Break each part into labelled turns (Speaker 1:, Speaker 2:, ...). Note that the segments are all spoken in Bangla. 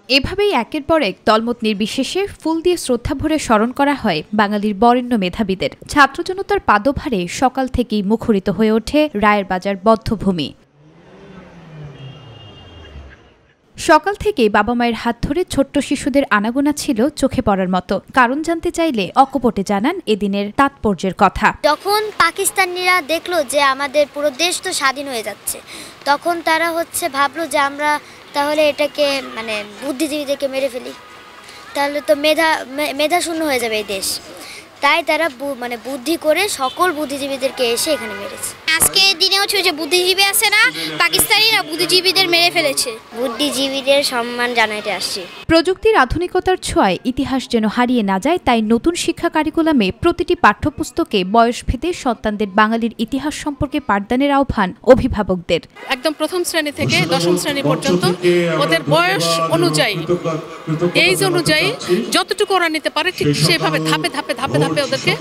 Speaker 1: এভাবেই একের পর এক দলমত নির্বিশেষে ফুল দিয়ে শ্রদ্ধা ভরে স্মরণ করা হয় বাঙালির বরেণ্য মেধাবীদের। ছাত্র জনতার পাদভারে সকাল থেকেই মুখরিত হয়ে ওঠে রায়েরবাজার বধ্যভূমি। সকাল থেকেই বাবা মায়ের হাত ধরে ছোট্ট শিশুদের আনাগোনা ছিল চোখে পড়ার মতো। কারণ জানতে চাইলে অকপটে জানান এদিনের তাৎপর্যের কথা।
Speaker 2: যখন পাকিস্তানিরা দেখলো যে আমাদের পুরো দেশ তো স্বাধীন হয়ে যাচ্ছে, তখন তারা ভাবলো যে আমরা তাহলে এটাকে বুদ্ধিজীবীদেরকে মেরে ফেলি, তাহলে তো মেধা শূন্য হয়ে যাবে এই দেশ। তাই তারা বুদ্ধি করে সকল বুদ্ধিজীবীদেরকে এসে এখানে মেরেছে।
Speaker 3: আজকে দিনে হচ্ছে যে বুদ্ধিজীবী আছে না, পাকিস্তানিরা বুদ্ধিজীবীদের মেরে ফেলেছে।
Speaker 2: বুদ্ধিজীবীদের সম্মান জানাইতে আসছি।
Speaker 1: প্রযুক্তির আধুনিকতার ছোঁয়ায় ইতিহাস যেন হারিয়ে না যায়, তাই নতুন শিক্ষা কারিকুলামে প্রতিটি পাঠ্যপুস্তকে বয়সভেদে সন্তানদের বাঙালির ইতিহাস সম্পর্কে পাঠদানের আহ্বান অভিভাবকদের।
Speaker 4: একদম প্রথম শ্রেণী থেকে দশম শ্রেণী পর্যন্ত ওদের বয়স অনুযায়ী, এইজ অনুযায়ী যতটুকু ওরা নিতে পারে ঠিক সেভাবে ধাপে ধাপে ধাপে ধাপে ওদেরকে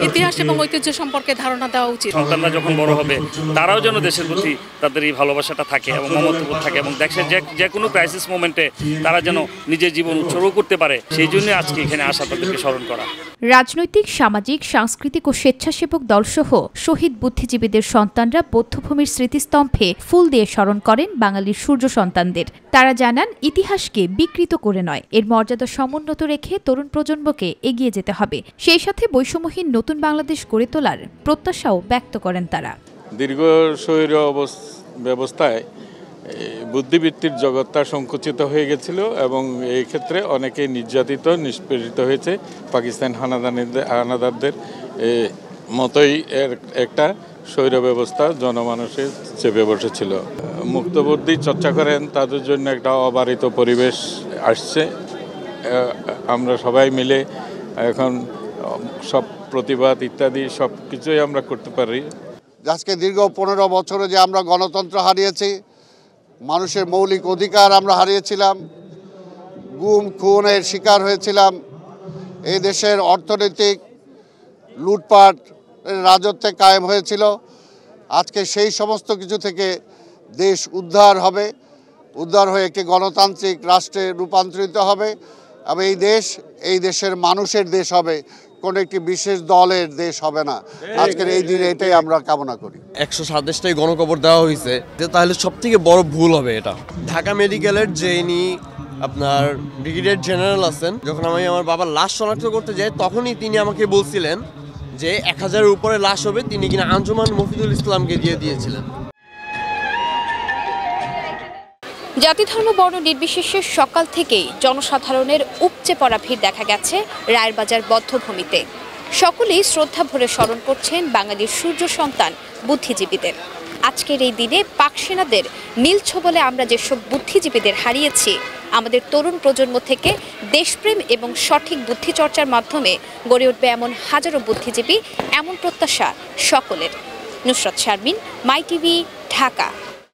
Speaker 4: ইতিহাস এবং ঐতিহ্য সম্পর্কে ধারণা দেওয়া উচিত।
Speaker 5: সন্তানরা যখন বড় হবে তারাও যেন দেশের প্রতি তাদের এই ভালোবাসাটা থাকে এবং মমত্ববোধ থাকে, এবং দেশের যে কোনো ক্রাইসিস মোমেন্টে তারা যেন নিজের জীবন উৎসর্গ করতে পারে, সেই জন্য আজকে এখানে আসা, তাদেরকে স্মরণ করা।
Speaker 1: রাজনৈতিক, সামাজিক, সাংস্কৃতিক ও স্বেচ্ছাসেবক দলসহ শহীদ বুদ্ধিজীবীদের সন্তানরা বধ্যভূমির স্মৃতিস্তম্ভে ফুল দিয়ে স্মরণ করেন বাঙালির সূর্য সন্তানদের। তারা জানান ইতিহাসকে বিকৃত করে নয়, এর মর্যাদা সমুন্নত রেখে তরুণ প্রজন্মকে এগিয়ে যেতে হবে। সেই সাথে বৈষম্যহীন নতুন বাংলাদেশ গড়ে তোলার প্রত্যাশাও ব্যক্ত করেন তারা।
Speaker 6: দীর্ঘ স্বৈর ব্যবস্থায় বুদ্ধিবৃত্তির জগৎটা সংকুচিত হয়ে গেছিল এবং এই ক্ষেত্রে অনেকে নির্যাতিত, নিষ্পীড়িত হয়েছে। পাকিস্তান হানাদারদের মতোই এর একটা স্বৈর ব্যবস্থা জনমানুষের চেপে বসেছিল। মুক্তবুদ্ধি চর্চা করেন, তাদের জন্য একটা অবারিত পরিবেশ আসছে। আমরা সবাই মিলে এখন সব প্রতিবাদ ইত্যাদি সব কিছুই আমরা করতে পারি।
Speaker 7: আজকে দীর্ঘ 15 বছরে যে আমরা গণতন্ত্র হারিয়েছি, মানুষের মৌলিক অধিকার আমরা হারিয়েছিলাম, গুম খুনের শিকার হয়েছিলাম, এই দেশের অর্থনৈতিক লুটপাট রাজত্বে কায়েম হয়েছিল। আজকে সেই সমস্ত কিছু থেকে দেশ উদ্ধার হবে, উদ্ধার হয়ে একটি গণতান্ত্রিক রাষ্ট্রে রূপান্তরিত হবে এবং এই দেশের মানুষের দেশ হবে, কোনো একটি বিশেষ দলের দেশ হবে না। আজকের এই দিনে এটাই আমরা কামনা করি।
Speaker 8: 127টাই গণকবর দেওয়া হয়েছে, তাহলে সবথেকে বড় ভুল হবে এটা। ঢাকা মেডিকেলের যিনি আপনার ব্রিগেডিয়ার জেনারেল আছেন, যখন আমি আমার বাবার লাশ শনাক্ত করতে যাই, তখনই তিনি আমাকে বলছিলেন যে 1000-এর উপরে লাশ হবে, তিনি কিনা আঞ্জুমান মফিদুল ইসলামকে দিয়ে দিয়েছিলেন।
Speaker 1: জাতি, ধর্ম, বর্ণ নির্বিশেষে সকাল থেকেই জনসাধারণের উপচে পড়া ভিড় দেখা গেছে রায়েরবাজার বধ্যভূমিতে। সকলেই শ্রদ্ধা ভরে স্মরণ করছেন বাঙালির সূর্য সন্তান বুদ্ধিজীবীদের। আজকের এই দিনে পাক সেনাদের নীল ছোবলে আমরা যেসব বুদ্ধিজীবীদের হারিয়েছি, আমাদের তরুণ প্রজন্ম থেকে দেশপ্রেম এবং সঠিক বুদ্ধিচর্চার মাধ্যমে গড়ে উঠবে এমন হাজারো বুদ্ধিজীবী, এমন প্রত্যাশা সকলের। নুসরাত শারমিন, মাই টিভি, ঢাকা।